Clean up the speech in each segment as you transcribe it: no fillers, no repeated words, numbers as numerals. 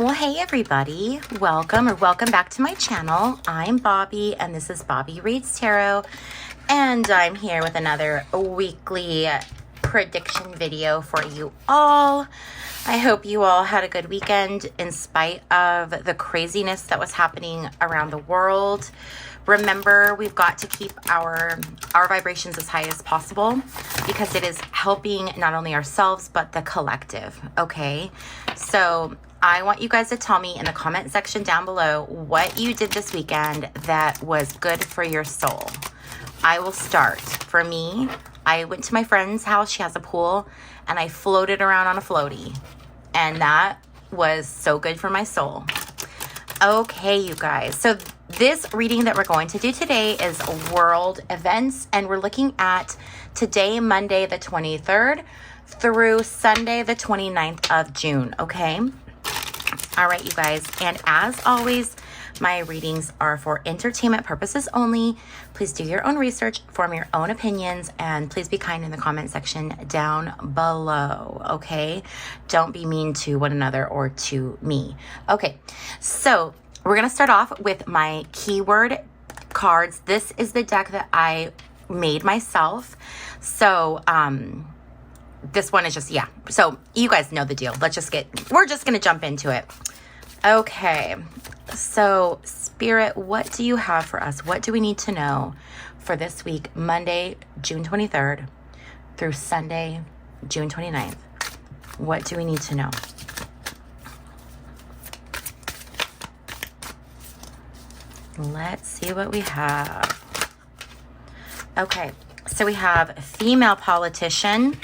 Well, hey everybody, welcome back to my channel. I'm Bobbie and this is Bobbie Reads Tarot, and I'm here with another weekly prediction video for you all. I hope you all had a good weekend in spite of the craziness that was happening around the world. Remember, we've got to keep our vibrations as high as possible because it is helping not only ourselves but the collective, okay? So I want you guys to tell me in the comment section down below what you did this weekend that was good for your soul. I will start. For me, I went to my friend's house. She has a pool, and I floated around on a floaty, and that was so good for my soul. Okay, you guys. So this reading that we're going to do today is world events, and we're looking at today, Monday the 23rd, through Sunday the 29th of June, okay? All right, you guys, and as always, my readings are for entertainment purposes only. Please do your own research, form your own opinions, and please be kind in the comment section down below, okay? Don't be mean to one another or to me. Okay, so we're going to start off with my keyword cards. This is the deck that I made myself. So, this one is just, yeah. So you guys know the deal. We're just going to jump into it. Okay. So Spirit, what do you have for us? What do we need to know for this week, Monday, June 23rd through Sunday, June 29th? What do we need to know? Let's see what we have. Okay. So we have female politician,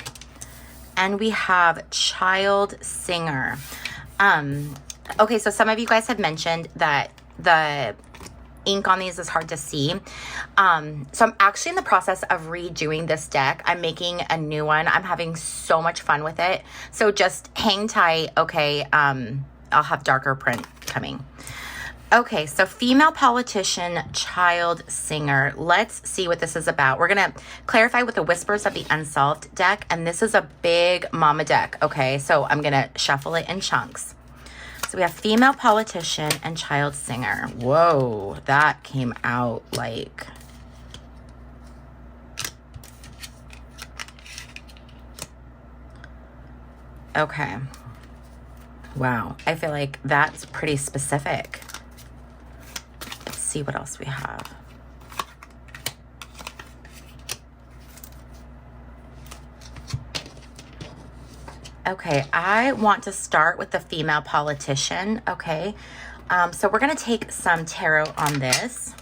and we have child singer. Okay, so some of you guys have mentioned that the ink on these is hard to see. So I'm actually in the process of redoing this deck. I'm making a new one. I'm having so much fun with it. So just hang tight, okay? I'll have darker print coming. Okay, so female politician, child singer. Let's see what this is about. We're going to clarify with the Whispers of the Unsolved deck, and this is a big mama deck, okay? So I'm going to shuffle it in chunks. So we have female politician and child singer. Whoa, that came out like... Okay. Wow, I feel like that's pretty specific. See what else we have. Okay, I want to start with the female politician, okay? So we're going to take some tarot on this.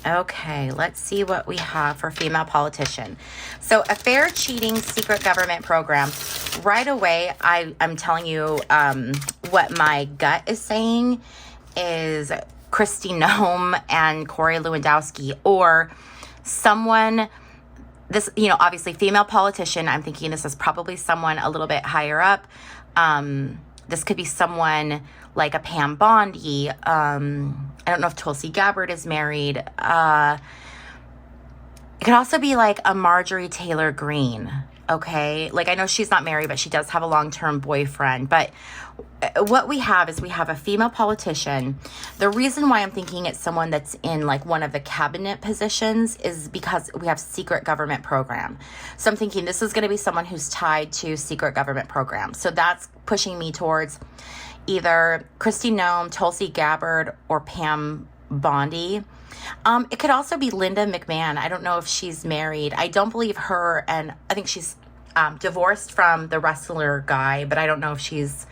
Okay, let's see what we have for female politician. So affair, cheating, secret government program. Right away, I'm telling you what my gut is saying is Kristi Noem and Corey Lewandowski, or someone, this, you know, obviously female politician. I'm thinking this is probably someone a little bit higher up. This could be someone like a Pam Bondi. I don't know if Tulsi Gabbard is married. It could also be like a Marjorie Taylor Greene, okay? Like, I know she's not married, but she does have a long-term boyfriend. But what we have is we have a female politician. The reason why I'm thinking it's someone that's in like one of the cabinet positions is because we have secret government program. So I'm thinking this is going to be someone who's tied to secret government programs. So that's pushing me towards either Kristi Noem, Tulsi Gabbard, or Pam Bondi. It could also be Linda McMahon. I don't know if she's married. I don't believe her, and I think she's divorced from the wrestler guy, but I don't know if she's...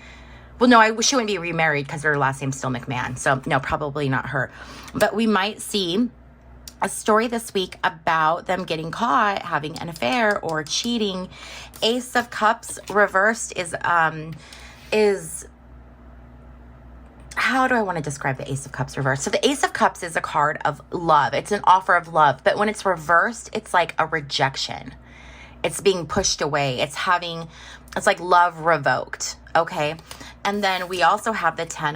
Well, no, she wouldn't be remarried because her last name's still McMahon. So, no, probably not her. But we might see a story this week about them getting caught having an affair or cheating. Ace of Cups reversed is how do I want to describe the Ace of Cups reversed? So the Ace of Cups is a card of love. It's an offer of love. But when it's reversed, it's like a rejection. It's being pushed away. It's like love revoked. Okay. And then we also have the 10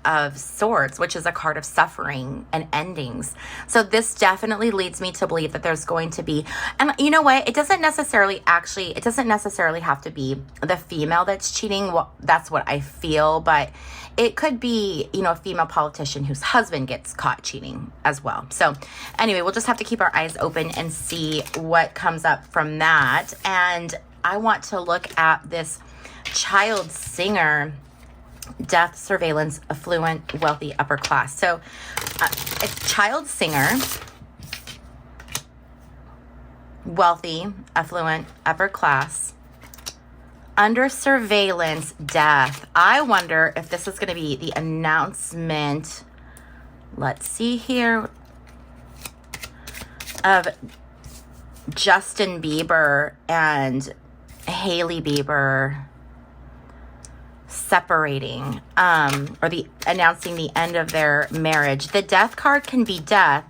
of Swords, which is a card of suffering and endings. So this definitely leads me to believe that there's going to be, and you know what? It doesn't necessarily have to be the female that's cheating. Well, that's what I feel, but it could be, you know, a female politician whose husband gets caught cheating as well. So anyway, we'll just have to keep our eyes open and see what comes up from that. And I want to look at this child singer, death, surveillance, affluent, wealthy, upper class. So it's child singer, wealthy, affluent, upper class, under surveillance, death. I wonder if this is going to be the announcement, let's see here, of Justin Bieber and Hailey Bieber separating, or announcing the end of their marriage. The death card can be death,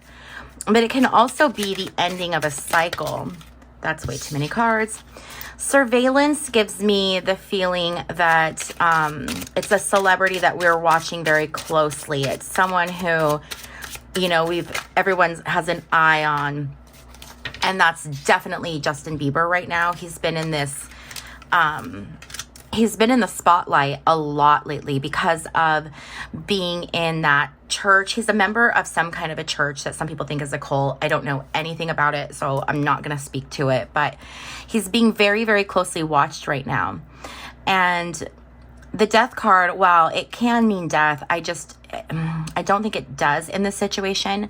but it can also be the ending of a cycle. That's way too many cards. Surveillance gives me the feeling that it's a celebrity that we're watching very closely. It's someone who, you know, everyone has an eye on, and that's definitely Justin Bieber right now. He's been in this, he's been in the spotlight a lot lately because of being in that church. He's a member of some kind of a church that some people think is a cult. I don't know anything about it, so I'm not going to speak to it, but he's being very, very closely watched right now. And the death card, while it can mean death, I don't think it does in this situation.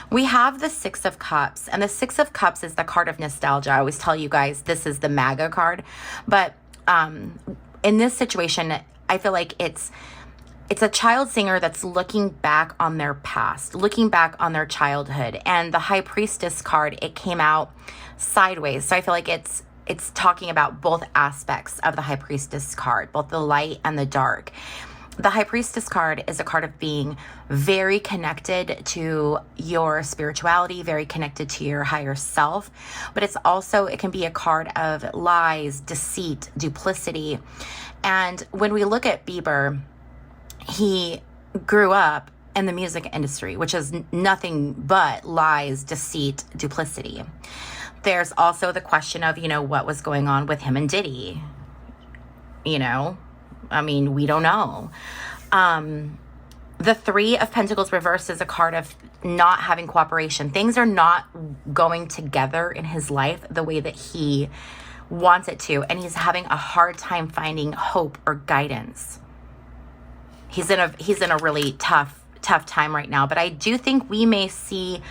We have the Six of Cups, and the Six of Cups is the card of nostalgia. I always tell you guys this is the MAGA card, but in this situation, I feel like it's a child singer that's looking back on their past, looking back on their childhood. And the High Priestess card, it came out sideways. So I feel like it's talking about both aspects of the High Priestess card, both the light and the dark. The High Priestess card is a card of being very connected to your spirituality, very connected to your higher self. But it can be a card of lies, deceit, duplicity. And when we look at Bieber, he grew up in the music industry, which is nothing but lies, deceit, duplicity. There's also the question of, you know, what was going on with him and Diddy. You know, I mean, we don't know. The Three of Pentacles reversed is a card of not having cooperation. Things are not going together in his life the way that he wants it to, and he's having a hard time finding hope or guidance. He's in a really tough time right now, but I do think we may see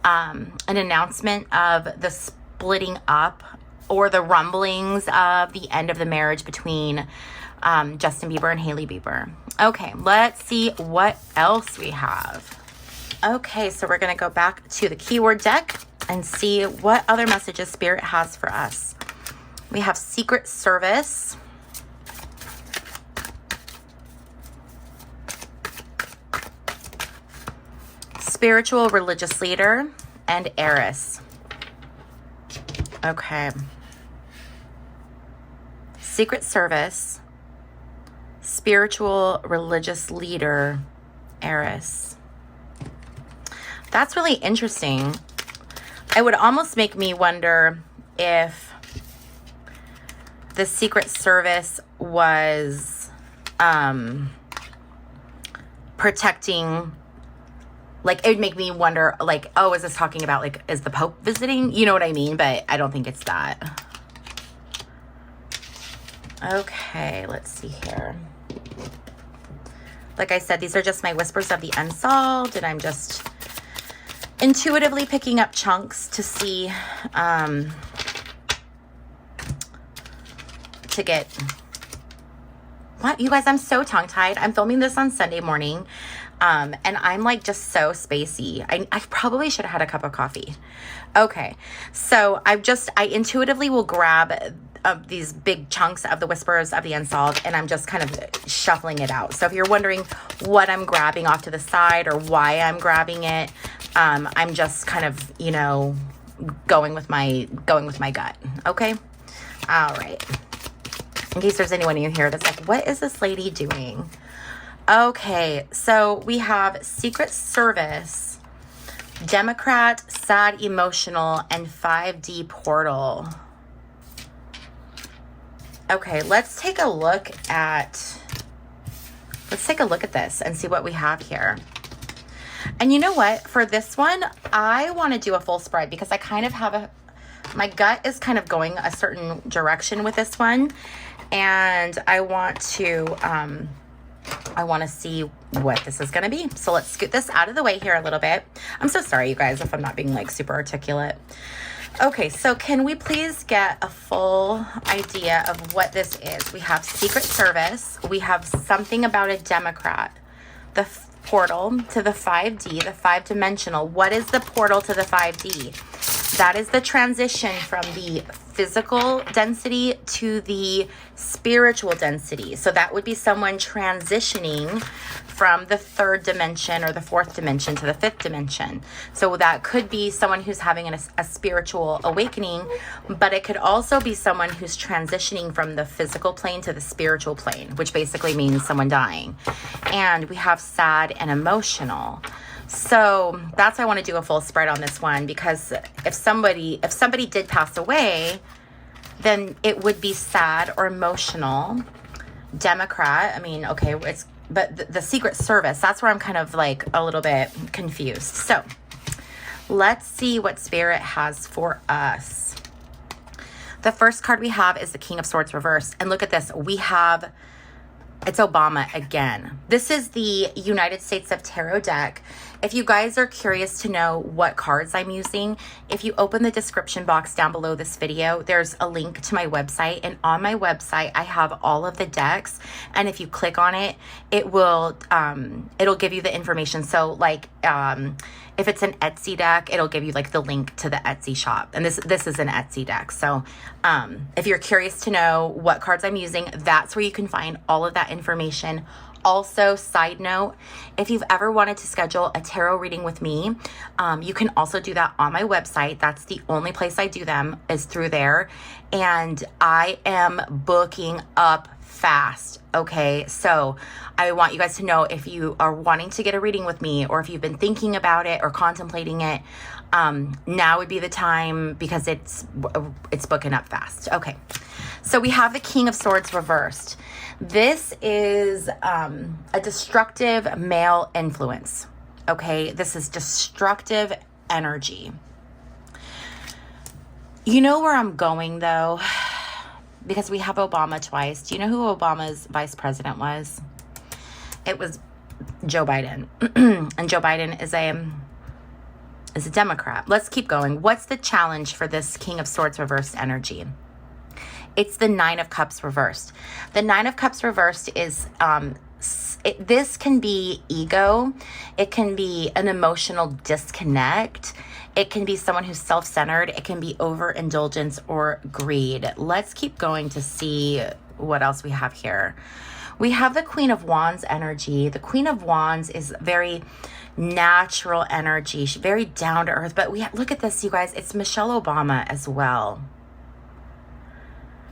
an announcement of the splitting up or the rumblings of the end of the marriage between Justin Bieber and Hailey Bieber. Okay, let's see what else we have. Okay, so we're going to go back to the keyword deck and see what other messages Spirit has for us. We have Secret Service, spiritual religious leader, and heiress. Okay. Secret Service, spiritual religious leader, heiress. That's really interesting. It would almost make me wonder if the Secret Service was protecting, like, it would make me wonder, like, oh, is this talking about, like, is the Pope visiting? You know what I mean? But I don't think it's that. Okay, let's see here. Like I said, these are just my whispers of the unsolved, and I'm just intuitively picking up chunks to see, to get, what? You guys, I'm so tongue-tied. I'm filming this on Sunday morning. And I'm like just so spacey. I probably should have had a cup of coffee. Okay. So I intuitively will grab these big chunks of the whispers of the unsolved, and I'm just kind of shuffling it out. So if you're wondering what I'm grabbing off to the side or why I'm grabbing it, I'm just kind of, you know, going with my gut. Okay. All right. In case there's anyone in here that's like, what is this lady doing? Okay, so we have Secret Service, Democrat, sad, emotional, and 5D portal. Okay, let's take a look at this and see what we have here. And you know what? For this one, I want to do a full spread because I kind of have my gut is kind of going a certain direction with this one. And I want to see what this is going to be. So let's scoot this out of the way here a little bit. I'm so sorry, you guys, if I'm not being like super articulate. Okay, so can we please get a full idea of what this is? We have Secret Service. We have something about a Democrat. The portal to the 5D, the 5-dimensional. What is the portal to the 5D? That is the transition from the physical density to the spiritual density. So that would be someone transitioning from the 3rd dimension or the 4th dimension to the 5th dimension. So that could be someone who's having a spiritual awakening, but it could also be someone who's transitioning from the physical plane to the spiritual plane, which basically means someone dying. And we have sad and emotional. So that's why I want to do a full spread on this one, because if somebody did pass away, then it would be sad or emotional. Democrat, I mean, okay, but the Secret Service, that's where I'm kind of like a little bit confused. So let's see what Spirit has for us. The first card we have is the King of Swords reversed. And look at this. It's Obama again. This is the United States of Tarot deck. If you guys are curious to know what cards I'm using, if you open the description box down below this video, there's a link to my website. And on my website, I have all of the decks. And if you click on it, it will, it'll give you the information. So like, if it's an Etsy deck, it'll give you like the link to the Etsy shop. And this is an Etsy deck. So if you're curious to know what cards I'm using, that's where you can find all of that information. Also, side note, if you've ever wanted to schedule a tarot reading with me, you can also do that on my website. That's the only place I do them, is through there. And I am booking up fast. Okay, so I want you guys to know, if you are wanting to get a reading with me, or if you've been thinking about it or contemplating it, now would be the time, because it's booking up fast. Okay, so we have the King of Swords reversed. This is a destructive male influence. Okay, this is destructive energy. You know where I'm going though? Because we have Obama twice. Do you know who Obama's vice president was? It was Joe Biden. And Joe Biden is a Democrat. Let's keep going. What's the challenge for this King of Swords reversed energy? It's the 9 of Cups reversed. The 9 of Cups reversed is, this can be ego. It can be an emotional disconnect. It can be someone who's self-centered. It can be overindulgence or greed. Let's keep going to see what else we have here. We have the Queen of Wands energy. The Queen of Wands is very natural energy. She's very down to earth. But look at this, you guys. It's Michelle Obama as well.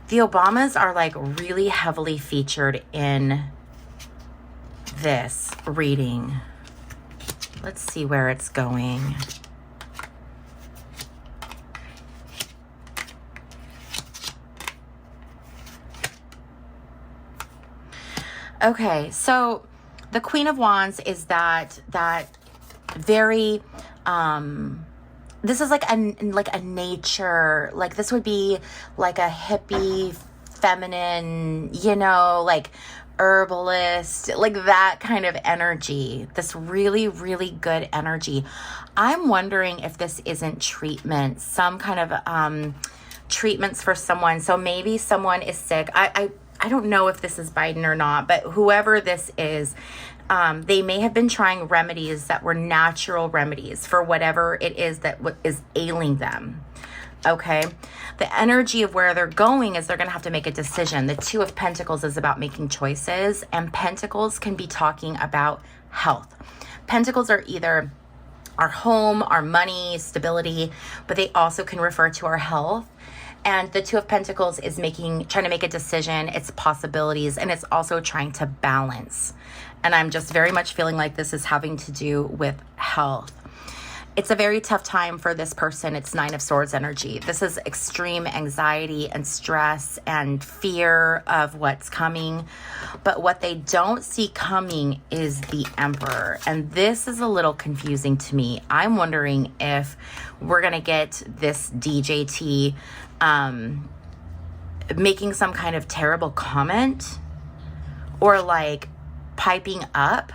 The Obamas are like really heavily featured in this reading. Let's see where it's going. Okay, so the Queen of Wands is that very this is like a nature, like this would be like a hippie, feminine, you know, like herbalist, like that kind of energy. This really, really good energy. I'm wondering if this isn't treatment, some kind of treatments for someone. So maybe someone is sick. I don't know if this is Biden or not, but whoever this is, they may have been trying remedies that were natural remedies for whatever it is that is ailing them. Okay. The energy of where they're going is they're going to have to make a decision. The 2 of Pentacles is about making choices, and Pentacles can be talking about health. Pentacles are either our home, our money, stability, but they also can refer to our health. And the 2 of Pentacles is trying to make a decision. It's possibilities, and it's also trying to balance. And I'm just very much feeling like this is having to do with health. It's a very tough time for this person. It's Nine of Swords energy. This is extreme anxiety and stress and fear of what's coming. But what they don't see coming is the Emperor. And this is a little confusing to me. I'm wondering if we're going to get this DJT making some kind of terrible comment or like piping up.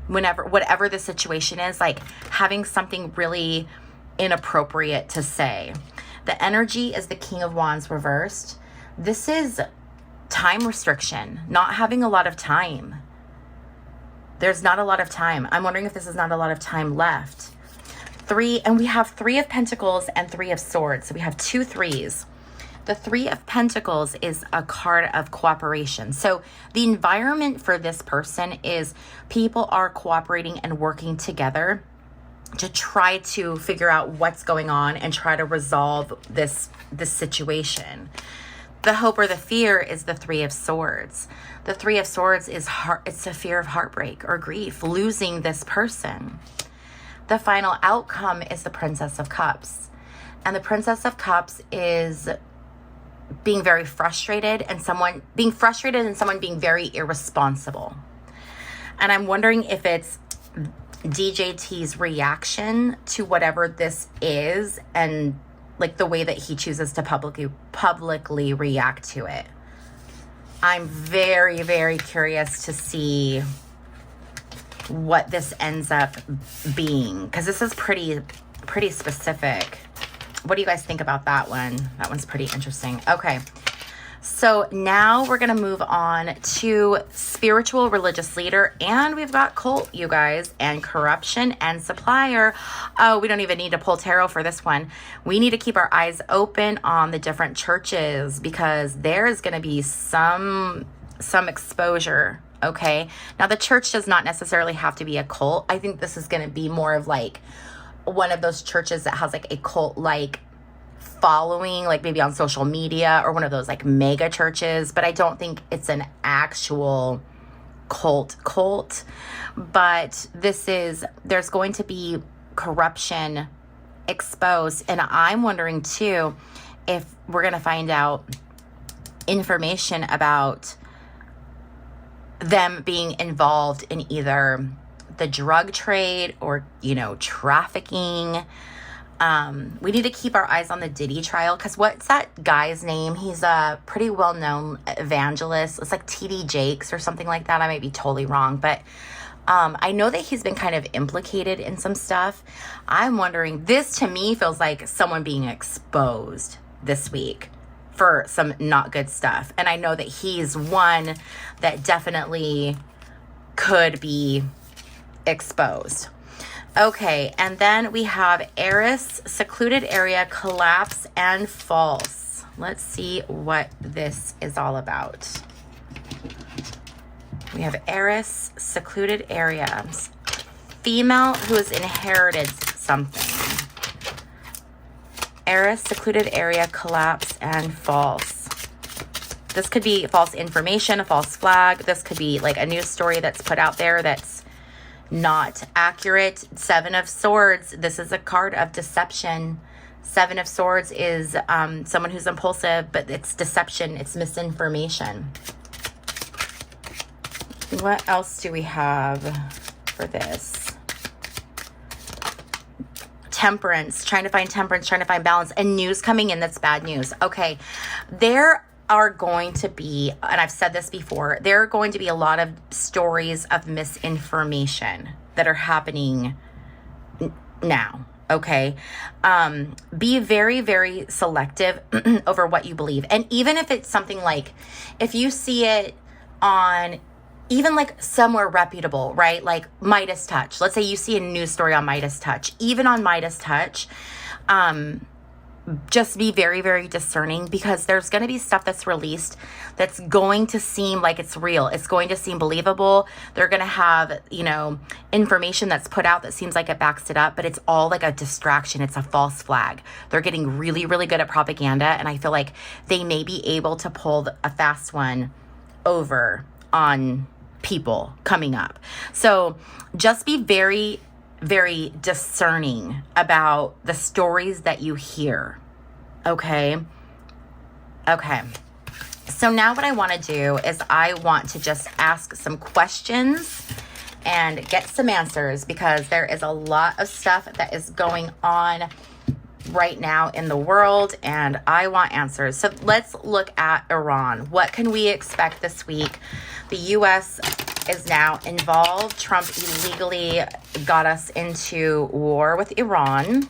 Whatever the situation is, like having something really inappropriate to say. The energy is the King of Wands reversed. This is time restriction, not having a lot of time. There's not a lot of time. I'm wondering if this is not a lot of time left. And we have 3 of Pentacles and 3 of Swords. So we have 2 threes. The 3 of Pentacles is a card of cooperation. So the environment for this person is people are cooperating and working together to try to figure out what's going on and try to resolve this situation. The hope or the fear is the 3 of Swords. The 3 of Swords is it's a fear of heartbreak or grief, losing this person. The final outcome is the Princess of Cups. And the Princess of Cups is being very frustrated and someone being very irresponsible. And I'm wondering if it's DJT's reaction to whatever this is and like the way that he chooses to publicly react to it. I'm very, very curious to see what this ends up being, because this is pretty specific. What do you guys think about that one? That one's pretty interesting. Okay. So now we're going to move on to spiritual religious leader. And we've got cult, you guys, and corruption and supplier. Oh, we don't even need to pull tarot for this one. We need to keep our eyes open on the different churches because there's going to be some exposure. Okay. Now the church does not necessarily have to be a cult. I think this is going to be more of like one of those churches that has like a cult like following, like maybe on social media, or one of those like mega churches, but I don't think it's an actual cult. But there's going to be corruption exposed, and I'm wondering too if we're going to find out information about them being involved in either the drug trade or, trafficking. We need to keep our eyes on the Diddy trial, because what's that guy's name? He's a pretty well-known evangelist. It's like TD Jakes or something like that. I might be totally wrong, but I know that he's been kind of implicated in some stuff. I'm wondering, this to me feels like someone being exposed this week for some not good stuff. And I know that he's one that definitely could be exposed. Okay, and then we have Eris, secluded area, collapse, and false. Let's see what this is all about. We have Eris, secluded area, female who has inherited something. Eris, secluded area, collapse, and false. This could be false information, a false flag. This could be like a news story that's put out there that's not accurate. 7 of Swords. This is a card of deception. 7 of Swords is someone who's impulsive, but it's deception. It's misinformation. What else do we have for this? Temperance. Trying to find temperance, trying to find balance, and news coming in that's bad news. Okay. There are going to be, and I've said this before, there are going to be a lot of stories of misinformation that are happening now. Okay. Be very, very selective over what you believe. And even if it's something like, if you see it on even like somewhere reputable, right? Like Midas Touch. Let's say you see a news story on Midas Touch. Even on Midas Touch, just be very, very discerning, because there's going to be stuff that's released that's going to seem like it's real. It's going to seem believable. They're going to have, information that's put out that seems like it backs it up, but it's all like a distraction. It's a false flag. They're getting really, really good at propaganda, and I feel like they may be able to pull a fast one over on people coming up. So just be very, very discerning about the stories that you hear. Okay. So now what I want to do is I want to just ask some questions and get some answers, because there is a lot of stuff that is going on right now in the world, and I want answers. So let's look at Iran. What can we expect this week? The U.S. is now involved. Trump illegally got us into war with Iran.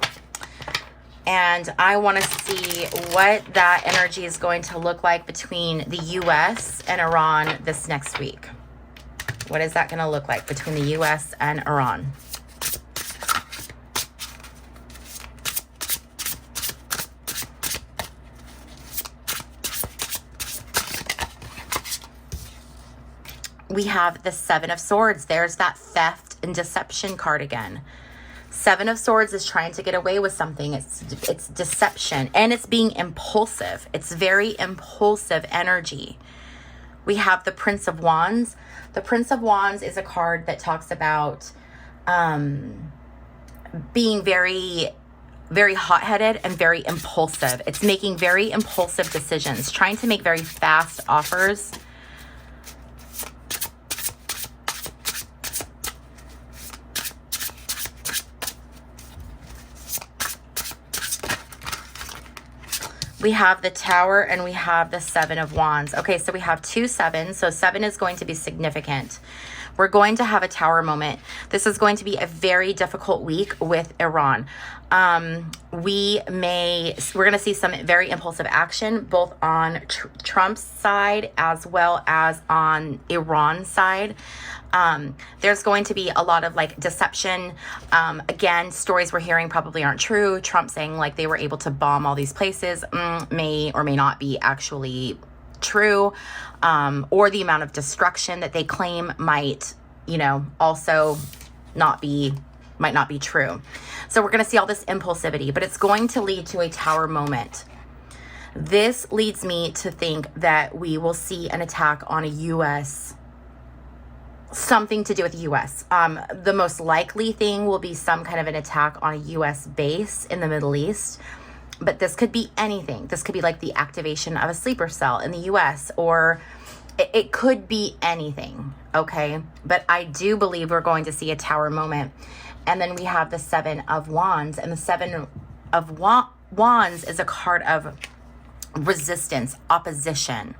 And I want to see what that energy is going to look like between the U.S. and Iran this next week. What is that going to look like between the U.S. and Iran? We have the Seven of Swords. There's that theft and deception card again. Seven of Swords is trying to get away with something. It's deception, and it's being impulsive. It's very impulsive energy. We have the Prince of Wands. The Prince of Wands is a card that talks about being very, very hot-headed and very impulsive. It's making very impulsive decisions, trying to make very fast offers. We have the Tower and we have the Seven of Wands. Okay, so we have 2 sevens. So 7 is going to be significant. We're going to have a Tower moment. This is going to be a very difficult week with Iran. We're going to see some very impulsive action, both on Trump's side as well as on Iran's side. There's going to be a lot of like deception. Again, stories we're hearing probably aren't true. Trump saying like they were able to bomb all these places may or may not be actually true. Or the amount of destruction that they claim might, also might not be true. So we're going to see all this impulsivity, but it's going to lead to a Tower moment. This leads me to think that we will see an attack on a U.S., something to do with the U.S. The most likely thing will be some kind of an attack on a U.S. base in the Middle East, but this could be anything. This could be like the activation of a sleeper cell in the U.S., or it could be anything, okay? But I do believe we're going to see a Tower moment. And then we have the Seven of Wands, and the Seven of Wands is a card of resistance, opposition.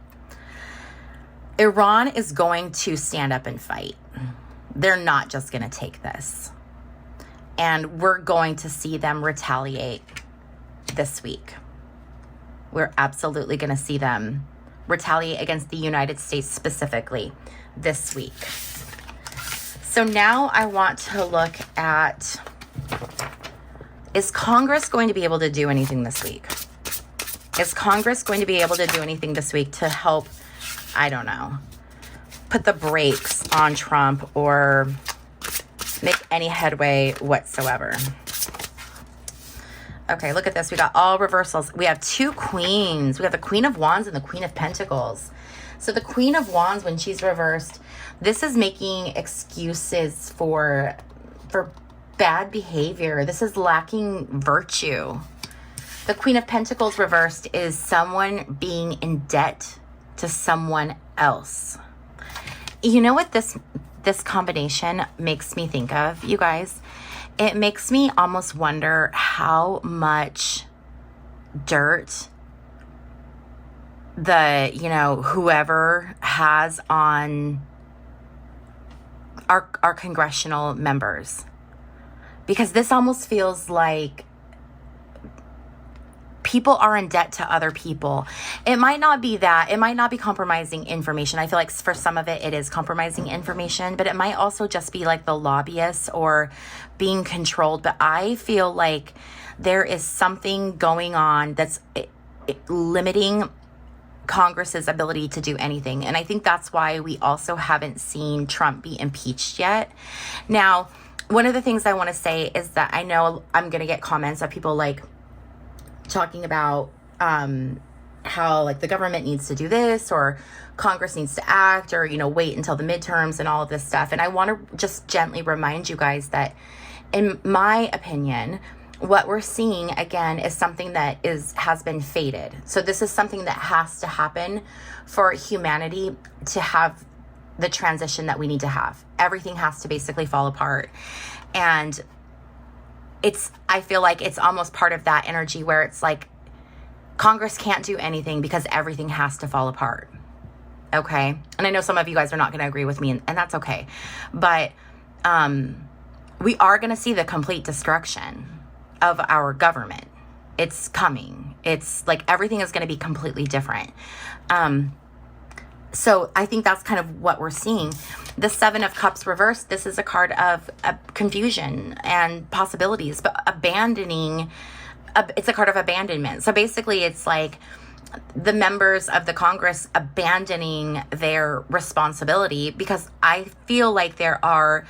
Iran is going to stand up and fight. They're not just going to take this. And we're going to see them retaliate this week. We're absolutely going to see them retaliate against the United States specifically this week. So now I want to look at, is Congress going to be able to do anything this week? Is Congress going to be able to do anything this week to help, I don't know, put the brakes on Trump or make any headway whatsoever? Okay, look at this. We got all reversals. We have 2 queens. We have the Queen of Wands and the Queen of Pentacles. So the Queen of Wands, when she's reversed, this is making excuses for bad behavior. This is lacking virtue. The Queen of Pentacles reversed is someone being in debt to someone else. You know what this combination makes me think of, you guys? It makes me almost wonder how much dirt whoever has on our congressional members. Because this almost feels like people are in debt to other people. It might not be that. It might not be compromising information. I feel like for some of it, it is compromising information, but it might also just be like the lobbyists or being controlled. But I feel like there is something going on that's limiting Congress's ability to do anything. And I think that's why we also haven't seen Trump be impeached yet. Now, one of the things I want to say is that I know I'm going to get comments of people like talking about how like the government needs to do this, or Congress needs to act, or, you know, wait until the midterms and all of this stuff. And I want to just gently remind you guys that, in my opinion, what we're seeing again is something that has been fated. So this is something that has to happen for humanity to have the transition that we need to have. Everything has to basically fall apart. And I feel like it's almost part of that energy where it's like Congress can't do anything because everything has to fall apart. Okay? And I know some of you guys are not going to agree with me, and that's okay. But we are going to see the complete destruction of our government. It's coming. It's like everything is going to be completely different. So I think that's kind of what we're seeing. The Seven of Cups reversed, this is a card of confusion and possibilities, but it's a card of abandonment. So basically it's like the members of the Congress abandoning their responsibility, because I feel like there are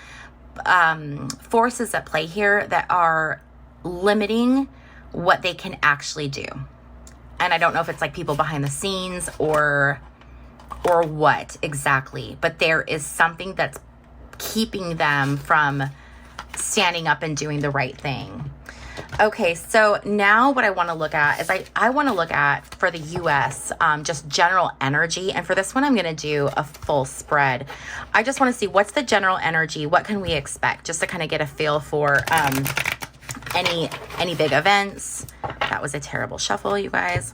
forces at play here that are limiting what they can actually do. And I don't know if it's like people behind the scenes or what exactly, but there is something that's keeping them from standing up and doing the right thing. Okay, so now what I want to look at is I want to look at, for the US, just general energy. And for this one, I'm going to do a full spread. I just want to see what's the general energy, what can we expect, just to kind of get a feel for any big events. That was a terrible shuffle, you guys.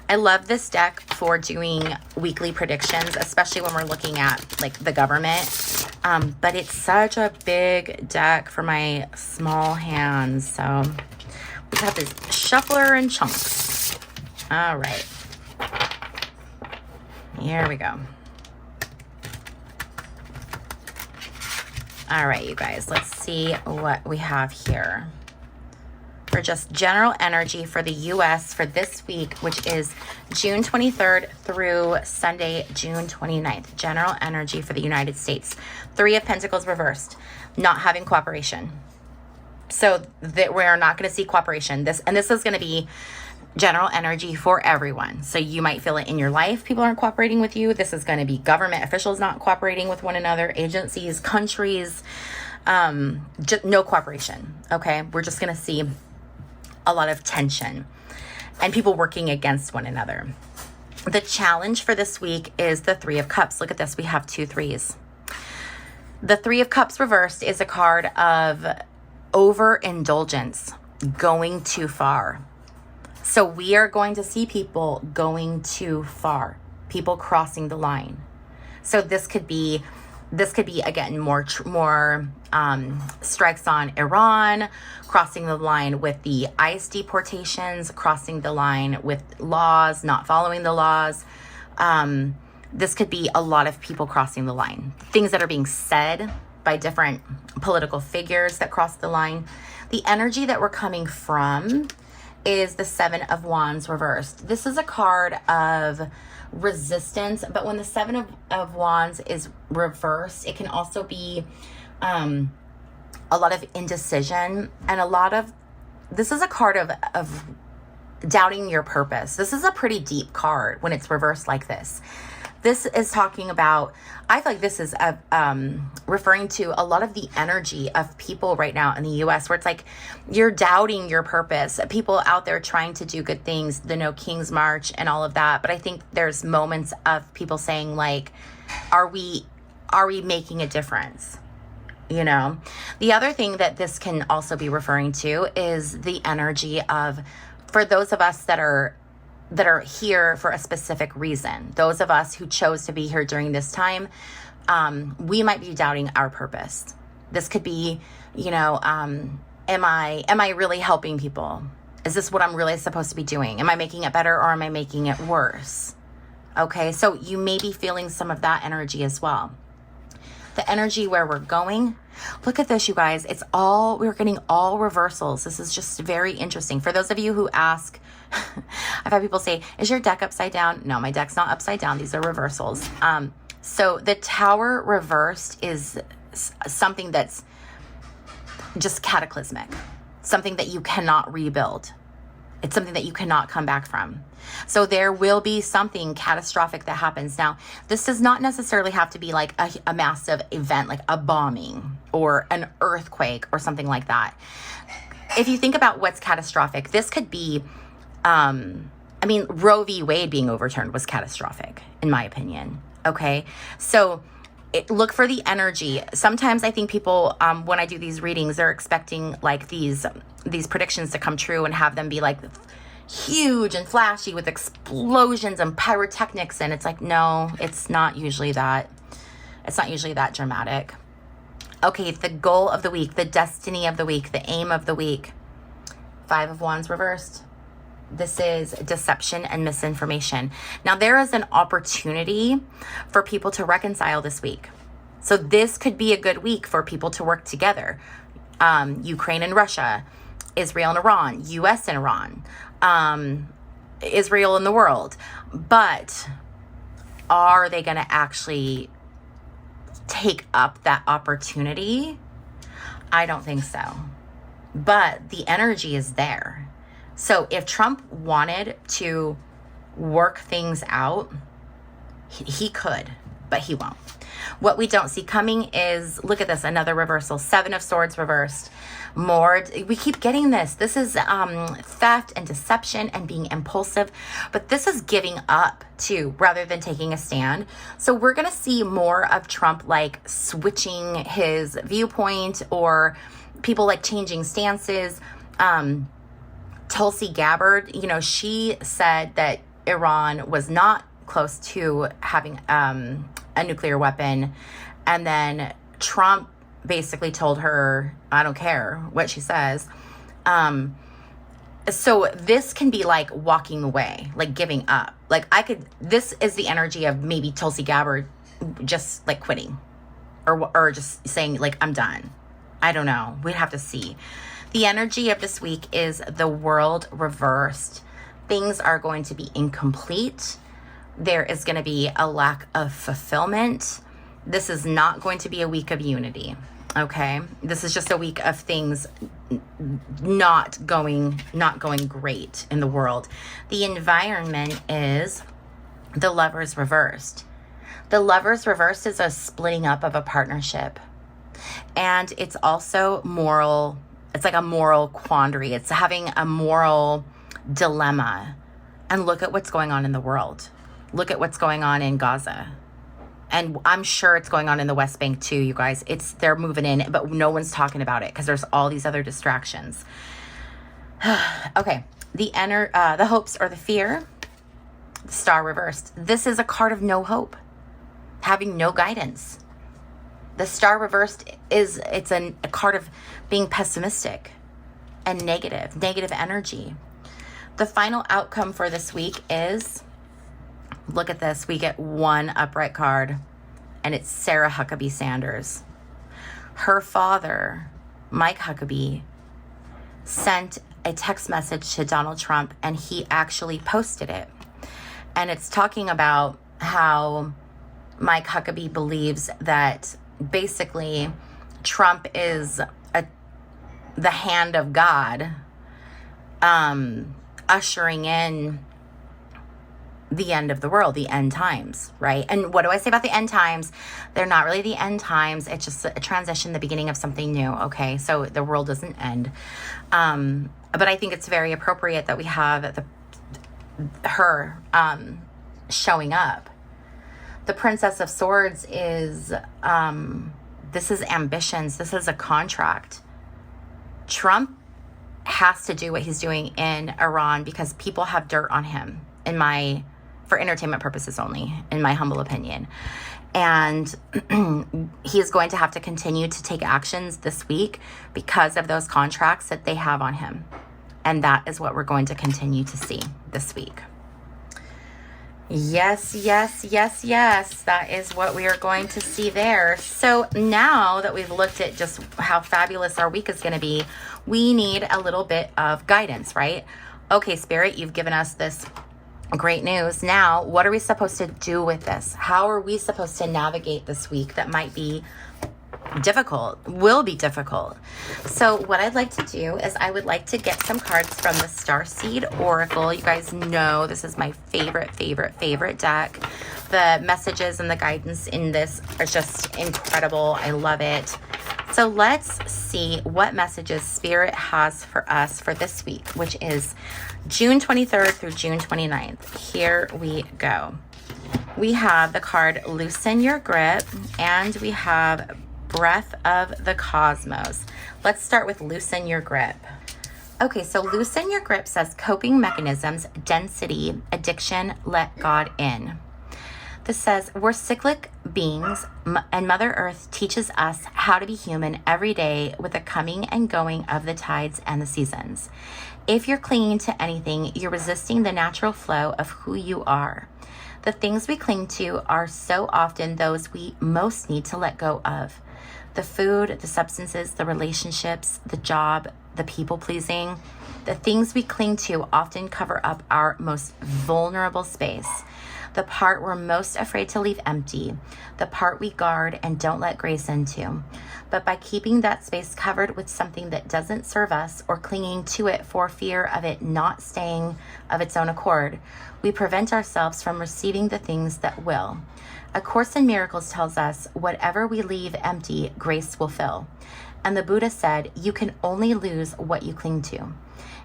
I love this deck for doing weekly predictions, especially when we're looking at like the government. But it's such a big deck for my small hands. So we have this shuffler in chunks. All right. Here we go. All right, you guys, let's see what we have here. For just general energy for the US for this week, which is June 23rd through Sunday, June 29th. General energy for the United States. Three of Pentacles reversed. Not having cooperation. So that we're not going to see cooperation. This is going to be general energy for everyone. So you might feel it in your life. People aren't cooperating with you. This is going to be government officials not cooperating with one another, agencies, countries, just no cooperation. Okay. We're just going to see a lot of tension and people working against one another. The challenge for this week is the Three of Cups. Look at this. We have 2 3s. The Three of Cups reversed is a card of overindulgence, going too far. So we are going to see people going too far, people crossing the line. So this could be again more strikes on Iran, crossing the line with the ICE deportations, crossing the line with laws, not following the laws. This could be a lot of people crossing the line. Things that are being said by different political figures that cross the line. The energy that we're coming from is the Seven of Wands reversed. This is a card of resistance, but when the Seven of Wands is reversed, it can also be a lot of indecision and this is a card of doubting your purpose. This is a pretty deep card when it's reversed like this. This is talking about, I feel like this is referring to a lot of the energy of people right now in the US, where it's like you're doubting your purpose. People out there trying to do good things, the No King's March and all of that. But I think there's moments of people saying like, are we making a difference? You know, the other thing that this can also be referring to is the energy of, for those of us that are here for a specific reason, those of us who chose to be here during this time, we might be doubting our purpose. This could be, you know, am I really helping people? Is this what I'm really supposed to be doing? Am I making it better or am I making it worse? Okay, so you may be feeling some of that energy as well. The energy where we're going. Look at this, you guys. We're getting all reversals. This is just very interesting. For those of you who ask, I've had people say, is your deck upside down? No, my deck's not upside down. These are reversals. So the Tower reversed is something that's just cataclysmic, something that you cannot rebuild. It's something that you cannot come back from. So there will be something catastrophic that happens. Now, this does not necessarily have to be like a massive event, like a bombing or an earthquake or something like that. If you think about what's catastrophic, this could be, Roe v. Wade being overturned was catastrophic, in my opinion. Okay. So look for the energy. Sometimes I think people, when I do these readings, they're expecting like these predictions to come true and have them be like huge and flashy with explosions and pyrotechnics. And it's like, no, it's not usually that. It's not usually that dramatic. Okay, the goal of the week, the destiny of the week, the aim of the week. 5 of Wands reversed. This is deception and misinformation. Now, there is an opportunity for people to reconcile this week. So this could be a good week for people to work together. Ukraine and Russia, Israel and Iran, US and Iran, Israel and the world. But are they going to actually take up that opportunity? I don't think so. But the energy is there. So if Trump wanted to work things out, he could, but he won't. What we don't see coming is, look at this, another reversal. 7 of Swords reversed. More, we keep getting this. This is theft and deception and being impulsive, but this is giving up too, rather than taking a stand. So we're going to see more of Trump like switching his viewpoint, or people like changing stances. Tulsi Gabbard, she said that Iran was not close to having a nuclear weapon. And then Trump basically told her, I don't care what she says. So this can be like walking away, like giving up. Like this is the energy of maybe Tulsi Gabbard just like quitting or just saying like, I'm done. I don't know. We'd have to see. The energy of this week is the World reversed. Things are going to be incomplete. There is going to be a lack of fulfillment. This is not going to be a week of unity. Okay. This is just a week of things not going great in the world. The environment is the Lovers reversed. The Lovers reversed is a splitting up of a partnership. And it's also moral. It's like a moral quandary. It's having a moral dilemma. And look at what's going on in the world. Look at what's going on in Gaza. And I'm sure it's going on in the West Bank too, you guys. They're moving in, but no one's talking about it because there's all these other distractions. Okay, the hopes or the fear, the Star reversed. This is a card of no hope, having no guidance. The Star reversed it's a card of being pessimistic and negative energy. The final outcome for this week is, look at this. We get one upright card, and it's Sarah Huckabee Sanders. Her father, Mike Huckabee, sent a text message to Donald Trump, and he actually posted it. And it's talking about how Mike Huckabee believes that basically Trump is the hand of God, ushering in the end of the world, the end times, right? And what do I say about the end times? They're not really the end times. It's just a transition, the beginning of something new, okay? So the world doesn't end. But I think it's very appropriate that we have her showing up. The Princess of Swords is, this is ambitions. This is a contract. Trump has to do what he's doing in Iran because people have dirt on him, for entertainment purposes only, in my humble opinion. And he is going to have to continue to take actions this week because of those contracts that they have on him. And that is what we're going to continue to see this week. Yes, yes, yes, yes. That is what we are going to see there. So now that we've looked at just how fabulous our week is going to be, we need a little bit of guidance, right? Okay, Spirit, you've given us this great news. Now, what are we supposed to do with this? How are we supposed to navigate this week that might be will be difficult. So what I'd like to do is I would like to get some cards from the Starseed Oracle. You guys know this is my favorite deck. The messages and the guidance in this are just incredible. I love it. So let's see what messages Spirit has for us for this week, which is June 23rd through June 29th. Here we go. We have the card Loosen Your Grip, and we have Breath of the Cosmos. Let's start with Loosen Your Grip. Okay, so Loosen Your Grip says coping mechanisms, density, addiction, let God in. This says we're cyclic beings, and Mother Earth teaches us how to be human every day with the coming and going of the tides and the seasons. If you're clinging to anything, you're resisting the natural flow of who you are. The things we cling to are so often those we most need to let go of. The food, the substances, the relationships, the job, the people pleasing. The things we cling to often cover up our most vulnerable space. The part we're most afraid to leave empty. The part we guard and don't let grace into. But by keeping that space covered with something that doesn't serve us or clinging to it for fear of it not staying of its own accord, we prevent ourselves from receiving the things that will. A Course in Miracles tells us, whatever we leave empty, grace will fill. And the Buddha said, you can only lose what you cling to.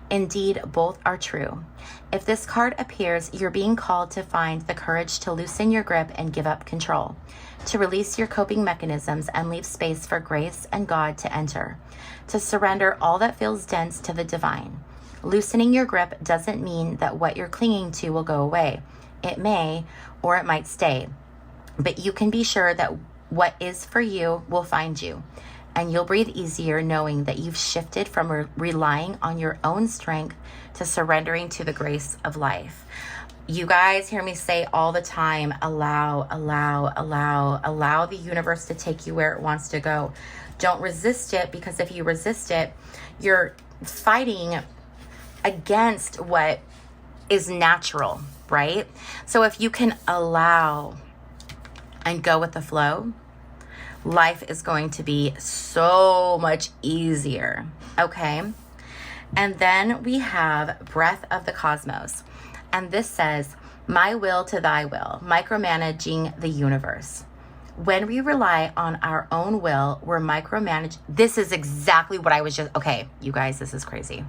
Indeed, both are true. If this card appears, you're being called to find the courage to loosen your grip and give up control, to release your coping mechanisms and leave space for grace and God to enter, to surrender all that feels dense to the divine. Loosening your grip doesn't mean that what you're clinging to will go away. It may, or it might stay. But you can be sure that what is for you will find you. And you'll breathe easier knowing that you've shifted from relying on your own strength to surrendering to the grace of life. You guys hear me say all the time, allow the universe to take you where it wants to go. Don't resist it, because if you resist it, you're fighting against what is natural, right? So if you can allow and go with the flow, life is going to be so much easier, okay? And then we have Breath of the Cosmos. And this says, my will to thy will, micromanaging the universe. When we rely on our own will, we're micromanaging. This is exactly what I was just, okay, you guys, this is crazy.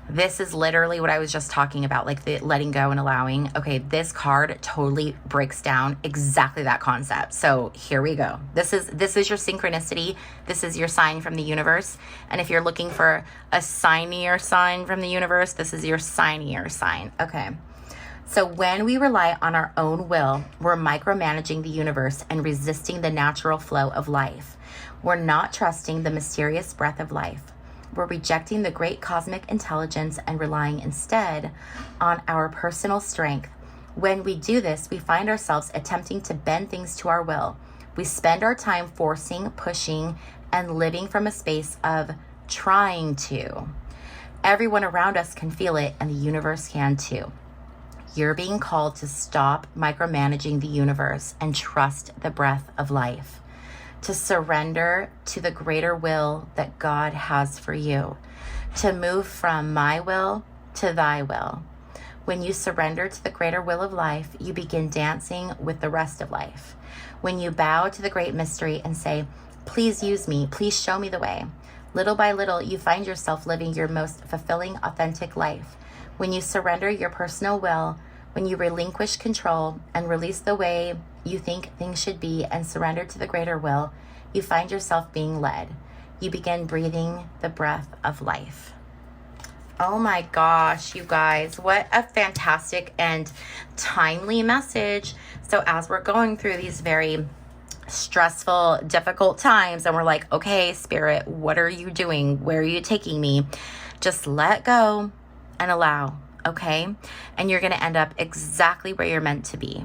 This is literally what I was just talking about, like the letting go and allowing. Okay, this card totally breaks down exactly that concept. So here we go. This is your synchronicity. This is your sign from the universe. And if you're looking for a Sinier sign from the universe, this is your Sinier sign. Okay. So when we rely on our own will, we're micromanaging the universe and resisting the natural flow of life. We're not trusting the mysterious breath of life. We're rejecting the great cosmic intelligence and relying instead on our personal strength. When we do this, we find ourselves attempting to bend things to our will. We spend our time forcing, pushing, and living from a space of trying to. Everyone around us can feel it, and the universe can too. You're being called to stop micromanaging the universe and trust the breath of life, to surrender to the greater will that God has for you, to move from my will to thy will. When you surrender to the greater will of life, you begin dancing with the rest of life. When you bow to the great mystery and say, please use me, please show me the way, little by little, you find yourself living your most fulfilling, authentic life. When you surrender your personal will, when you relinquish control and release the way you think things should be and surrender to the greater will, you find yourself being led. You begin breathing the breath of life. Oh my gosh, you guys, what a fantastic and timely message. So as we're going through these very stressful, difficult times, and we're like, okay, Spirit, what are you doing? Where are you taking me? Just let go and allow. okay? And you're gonna end up exactly where you're meant to be.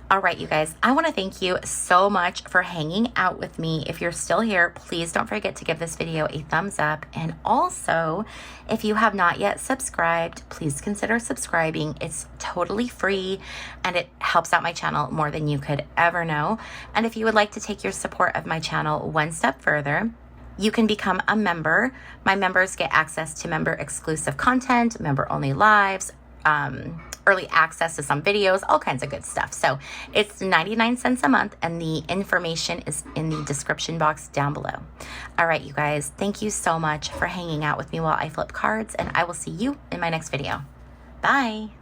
All right, you guys, I wanna thank you so much for hanging out with me. If you're still here, please don't forget to give this video a thumbs up. And also, if you have not yet subscribed, please consider subscribing. It's totally free and it helps out my channel more than you could ever know. And if you would like to take your support of my channel one step further, you can become a member. My members get access to member exclusive content, member only lives, early access to some videos, all kinds of good stuff. So it's 99 cents a month, and the information is in the description box down below. All right, you guys, thank you so much for hanging out with me while I flip cards, and I will see you in my next video. Bye.